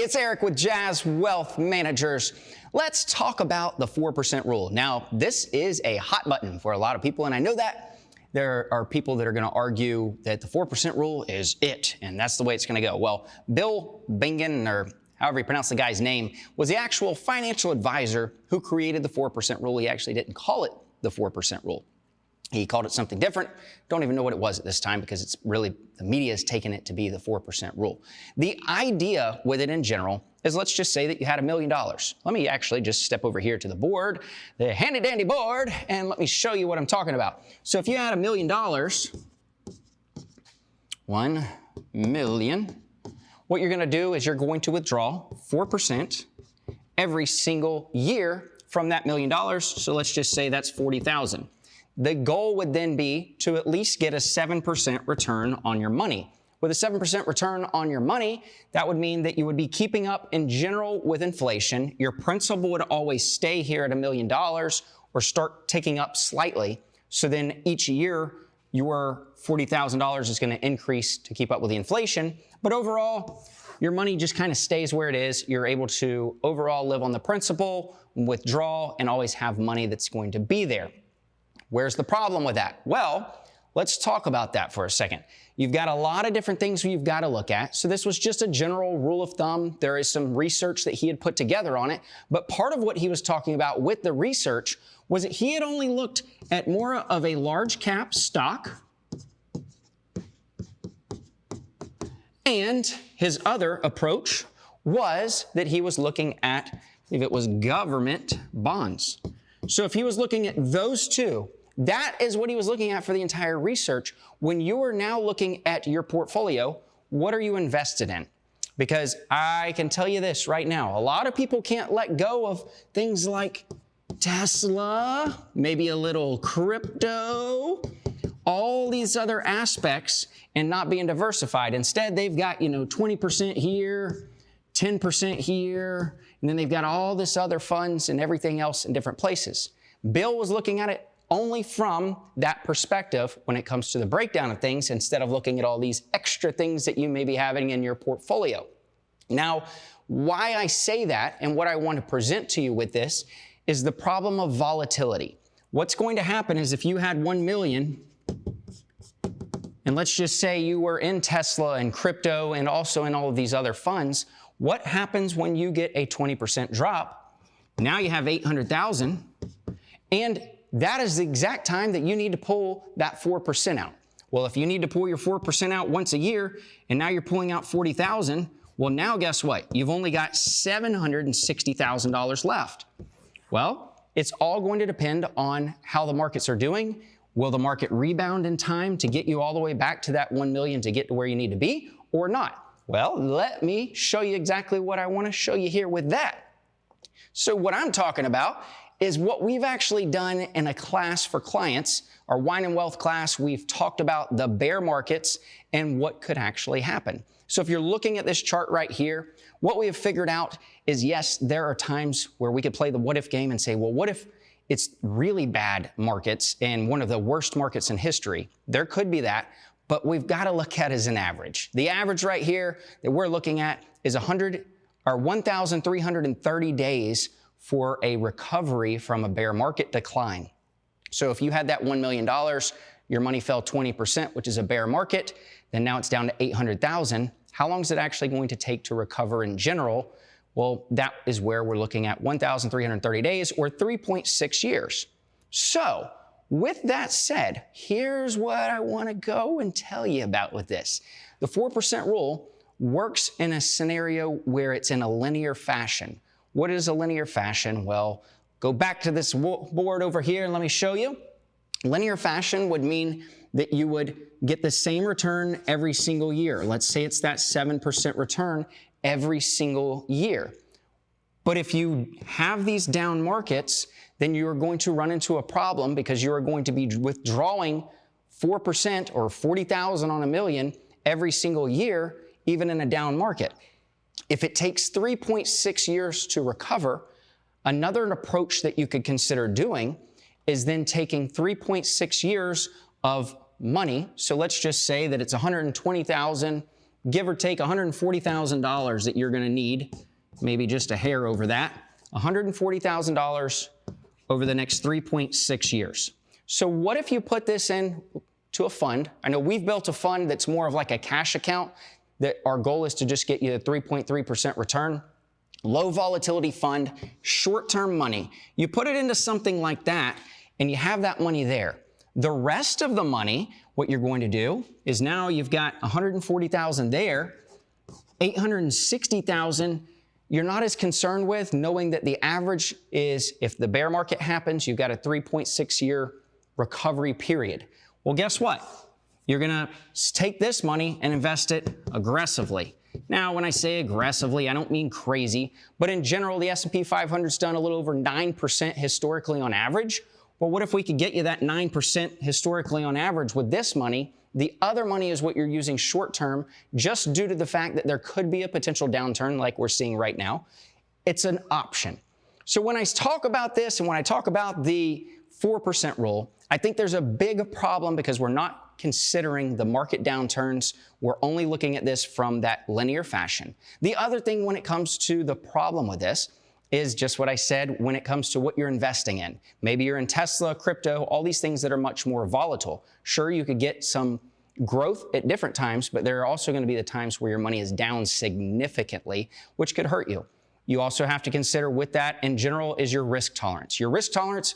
It's Eric with Jazz Wealth Managers. Let's talk about the 4% rule. Now, this is a hot button for a lot of people, and I know that there are people that are going to argue that the 4% rule is it, and that's the way it's going to go. Well, Bill Bengen, or however you pronounce the guy's name, was the actual financial advisor who created the 4% rule. He actually didn't call it the 4% rule. He called it something different. Don't even know what it was at this time because it's really, the media has taken it to be the 4% rule. The idea with it in general is, let's just say that you had $1 million. Let me actually just step over here to the board, the handy dandy board, and let me show you what I'm talking about. So if you had $1 million, 1 million, what you're gonna do is you're going to withdraw 4% every single year from that $1 million. So let's just say that's 40,000. The goal would then be to at least get a 7% return on your money. With a 7% return on your money, that would mean that you would be keeping up in general with inflation. Your principal would always stay here at $1 million or start ticking up slightly. So then each year, your $40,000 is going to increase to keep up with the inflation. But overall, your money just kind of stays where it is. You're able to overall live on the principal, withdraw, and always have money that's going to be there. Where's the problem with that? Well, let's talk about that for a second. You've got a lot of different things you've got to look at. So this was just a general rule of thumb. There is some research that he had put together on it. But part of what he was talking about with the research was that he had only looked at more of a large cap stock. And his other approach was that he was looking at, I believe it was government bonds. So if he was looking at those two, that is what he was looking at for the entire research. When you are now looking at your portfolio, what are you invested in? Because I can tell you this right now, a lot of people can't let go of things like Tesla, maybe a little crypto, all these other aspects, and not being diversified. Instead, they've got, 20% here, 10% here, and then they've got all this other funds and everything else in different places. Bill was looking at it only from that perspective when it comes to the breakdown of things, instead of looking at all these extra things that you may be having in your portfolio. Now, why I say that and what I want to present to you with this is the problem of volatility. What's going to happen is if you had 1 million, and let's just say you were in Tesla and crypto and also in all of these other funds, what happens when you get a 20% drop? Now you have 800,000, and that is the exact time that you need to pull that 4% out. Well, if you need to pull your 4% out once a year, and now you're pulling out 40,000, well, now guess what? You've only got $760,000 left. Well, it's all going to depend on how the markets are doing. Will the market rebound in time to get you all the way back to that 1 million to get to where you need to be, or not? Well, let me show you exactly what I want to show you here with that. So what I'm talking about is what we've actually done in a class for clients, our Wine and Wealth class. We've talked about the bear markets and what could actually happen. So if you're looking at this chart right here, what we have figured out is, yes, there are times where we could play the what if game and say, well, what if it's really bad markets and one of the worst markets in history? There could be that, but we've got to look at it as an average. The average right here that we're looking at is 1,330 days for a recovery from a bear market decline. So if you had that $1 million, your money fell 20%, which is a bear market, then now it's down to 800,000. How long is it actually going to take to recover in general? Well, that is where we're looking at 1,330 days or 3.6 years. So with that said, here's what I want to go and tell you about with this. The 4% rule works in a scenario where it's in a linear fashion. What is a linear fashion? Well, go back to this board over here and let me show you. Linear fashion would mean that you would get the same return every single year. Let's say it's that 7% return every single year. But if you have these down markets, then you are going to run into a problem because you are going to be withdrawing 4% or 40,000 on $1 million every single year, even in a down market. If it takes 3.6 years to recover, another approach that you could consider doing is then taking 3.6 years of money. So let's just say that it's 120,000 give or take $140,000 that you're gonna need, maybe just a hair over that, $140,000 over the next 3.6 years. So what if you put this in to a fund? I know we've built a fund that's more of like a cash account, that our goal is to just get you a 3.3% return. Low volatility fund, short-term money. You put it into something like that and you have that money there. The rest of the money, what you're going to do is now you've got 140,000 there, 860,000 you're not as concerned with, knowing that the average is, if the bear market happens, you've got a 3.6 year recovery period. Well, guess what? You're gonna take this money and invest it aggressively. Now, when I say aggressively, I don't mean crazy, but in general, the S&P 500's done a little over 9% historically on average. Well, what if we could get you that 9% historically on average with this money? The other money is what you're using short term, just due to the fact that there could be a potential downturn like we're seeing right now. It's an option. So when I talk about this and when I talk about the 4% rule, I think there's a big problem because we're not considering the market downturns. We're only looking at this from that linear fashion. The other thing when it comes to the problem with this is just what I said when it comes to what you're investing in. Maybe you're in Tesla, crypto, all these things that are much more volatile. Sure, you could get some growth at different times, but there are also going to be the times where your money is down significantly, which could hurt you. You also have to consider with that in general is your risk tolerance. Your risk tolerance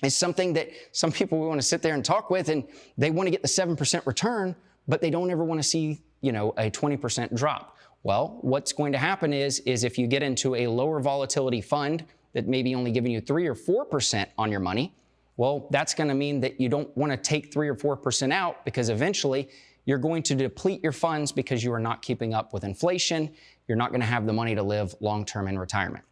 is something that some people want to sit there and talk with, and they want to get the 7% return, but they don't ever want to see, a 20% drop. Well, what's going to happen is if you get into a lower volatility fund that may be only giving you 3 or 4% on your money, well, that's going to mean that you don't want to take 3 or 4% out, because eventually you're going to deplete your funds because you are not keeping up with inflation. You're not going to have the money to live long-term in retirement.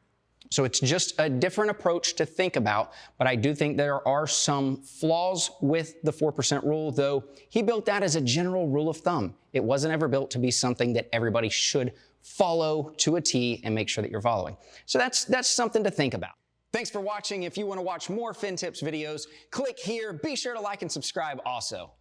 So it's just a different approach to think about, but I do think there are some flaws with the 4% rule, though he built that as a general rule of thumb. It wasn't ever built to be something that everybody should follow to a T and make sure that you're following. So that's something to think about. Thanks for watching. If you want to watch more FinTips videos, click here. Be sure to like and subscribe also.